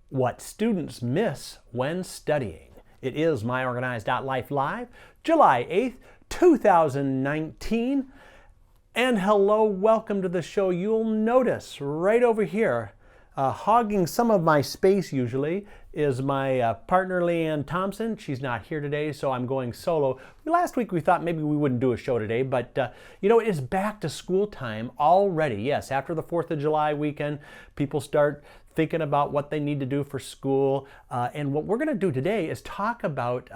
What students miss when studying. It is myOrganized.life live, July 8th, 2019. And hello, welcome to the show. You'll notice right over here, hogging some of my space usually, is my partner Leanne Thompson. She's not here today, so I'm going solo. Last week we thought maybe we wouldn't do a show today, but you know, it is back to school time already. Yes, after the 4th of July weekend, people start thinking about what they need to do for school. And what we're going to do today is talk about,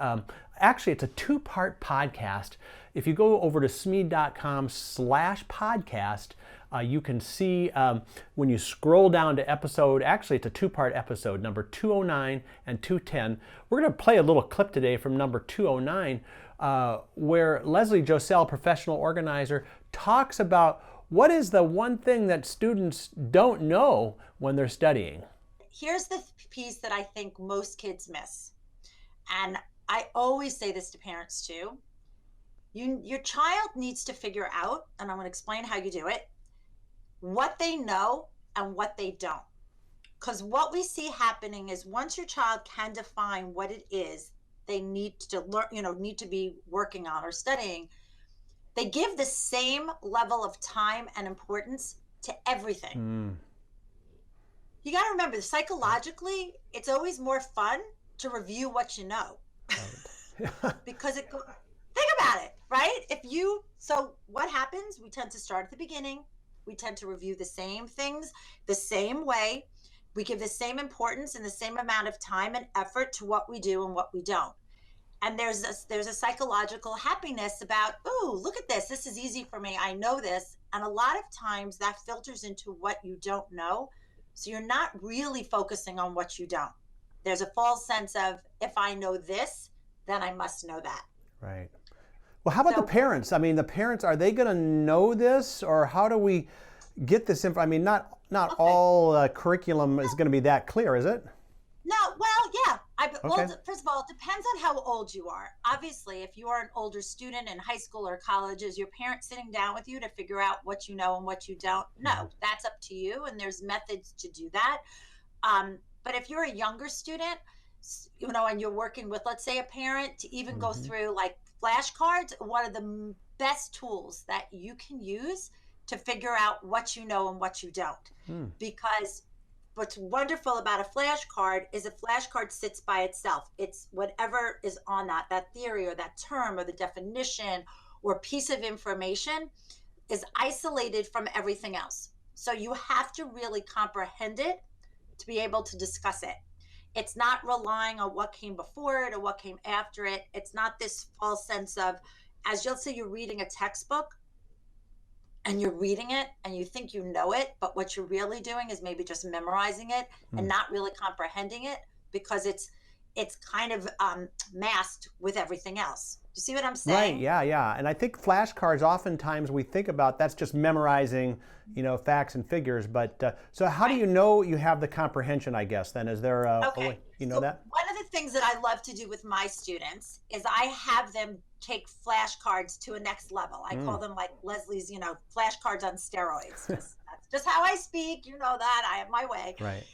actually it's a two-part podcast. If you go over to smead.com/podcast, you can see when you scroll down to episode, actually it's a two-part episode, number 209 and 210. We're going to play a little clip today from number 209 where Leslie Josell, professional organizer, talks about what is the one thing that students don't know when they're studying. Here's the piece that I think most kids miss. And I always say this to parents too. Your child needs to figure out, and I'm going to explain how you do it, what they know and what they don't. Because what we see happening is once your child can define what it is they need to learn, need to be working on or studying, they give the same level of time and importance to everything. You got to remember, psychologically, it's always more fun to review what you know. Right. Because think about it, right? So what happens? We tend to start at the beginning. We tend to review the same things the same way. We give the same importance and the same amount of time and effort to what we do and what we don't. And there's a psychological happiness about, oh, look at this. This is easy for me. I know this. And a lot of times that filters into what you don't know. So you're not really focusing on what you don't. There's a false sense of, if I know this, then I must know that. Right. Well, how about the parents? I mean, the parents, are they going to know this, or how do we get this info? I mean, not okay. All curriculum is going to be that clear, is it? No, well, yeah. Okay. Well, first of all, it depends on how old you are. Obviously, if you are an older student in high school or college, is your parent sitting down with you to figure out what you know and what you don't? No, that's up to you, and there's methods to do that. But if you're a younger student, and you're working with, let's say, a parent, to even go through like flashcards, one of the best tools that you can use to figure out what you know and what you don't. Because what's wonderful about a flashcard is a flashcard sits by itself. It's whatever is on that theory or that term or the definition or piece of information is isolated from everything else. So you have to really comprehend it to be able to discuss it. It's not relying on what came before it or what came after it. It's not this false sense of, as you'll say, you're reading a textbook and you're reading it and you think you know it, but what you're really doing is maybe just memorizing it and not really comprehending it because it's kind of masked with everything else. Do you see what I'm saying? Right, yeah. And I think flashcards, oftentimes we think about that's just memorizing, facts and figures. But so how do you know you have the comprehension, I guess, then? Is there a way you know that? One of the things that I love to do with my students is I have them take flashcards to a next level. I call them like Leslie's, flashcards on steroids. That's just how I speak. You know that. I have my way. Right.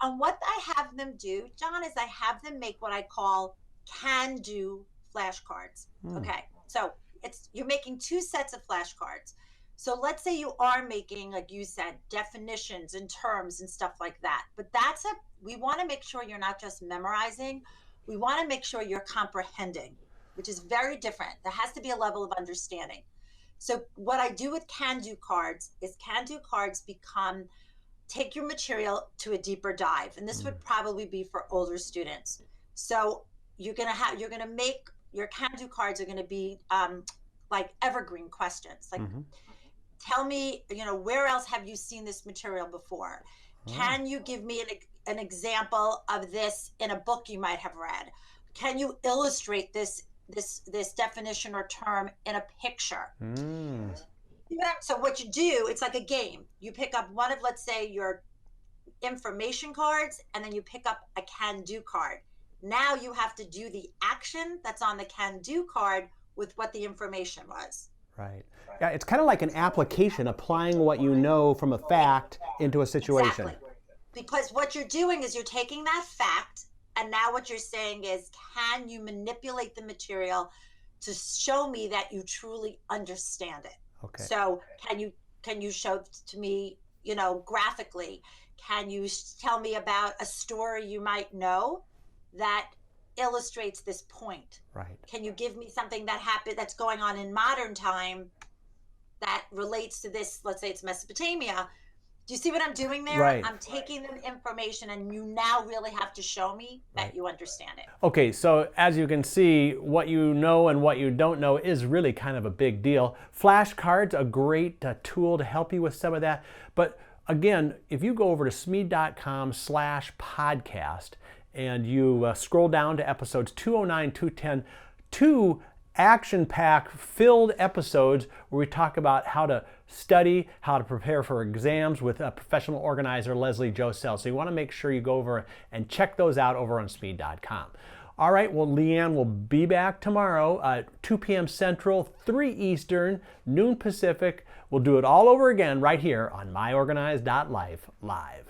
And what I have them do, John, is I have them make what I call can-do flashcards. Okay. So you're making two sets of flashcards. So let's say you are making, like you said, definitions and terms and stuff like that. But we want to make sure you're not just memorizing. We want to make sure you're comprehending, which is very different. There has to be a level of understanding. So what I do with can-do cards is can-do cards take your material to a deeper dive. And this would probably be for older students. So you're going to make your can-do cards are going to be like evergreen questions. Like, tell me, where else have you seen this material before? Can you give me an example of this in a book you might have read? Can you illustrate this definition or term in a picture? So what you do, it's like a game. You pick up one of, let's say, your information cards, and then you pick up a can-do card. Now you have to do the action that's on the can-do card with what the information was. Right. Yeah, it's kind of like an application, applying what you know from a fact into a situation. Exactly. because what you're doing is you're taking that fact, and now what you're saying is, can you manipulate the material to show me that you truly understand it? Okay. So can you show to me, graphically? Can you tell me about a story you might know that illustrates this point? Right. Can you give me something that happened that's going on in modern time that relates to this? Let's say it's Mesopotamia. Do you see what I'm doing there? Right. I'm taking the information, and you now really have to show me that you understand it. Okay, so as you can see, what you know and what you don't know is really kind of a big deal. Flashcards, a great tool to help you with some of that. But again, if you go over to smead.com/podcast and you scroll down to episodes 209, 210, two action-packed, filled episodes where we talk about how to study, how to prepare for exams with a professional organizer, Leslie Josell. So you want to make sure you go over and check those out over on smead.com. All right, well, Leanne will be back tomorrow at 2 p.m. Central, 3 Eastern, noon Pacific. We'll do it all over again right here on myOrganized.life live.